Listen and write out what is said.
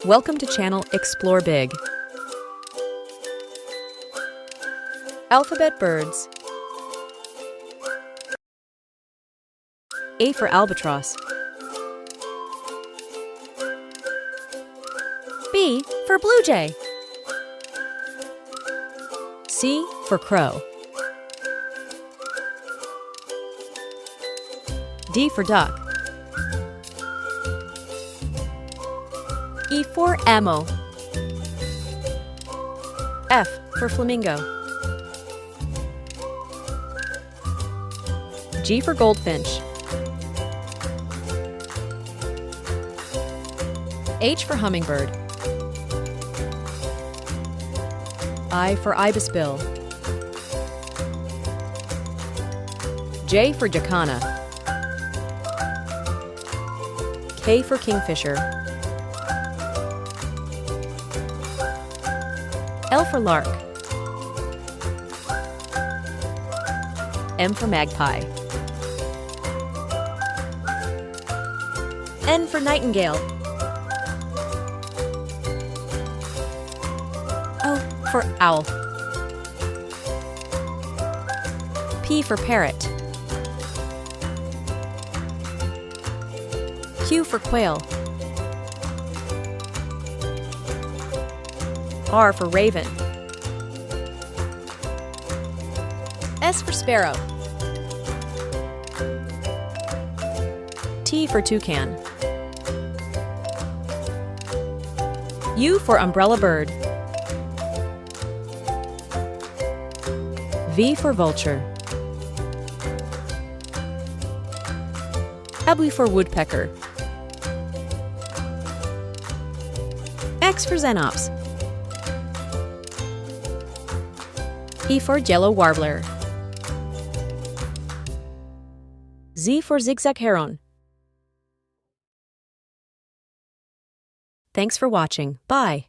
Welcome to channel Explore Big. Alphabet birds. A for albatross. B for blue jay. C for crow. D for duck. E for ammo. F for flamingo. G for goldfinch. H for hummingbird. I for ibisbill. J for jacana. K for kingfisher. L for lark. M for magpie. N for nightingale. O for owl. P for parrot. Q for quail. R for raven. S for sparrow. T for toucan. U for umbrella bird. V for vulture. W for woodpecker. X for xenops. E for yellow warbler. Z for zigzag heron. Thanks for watching. Bye.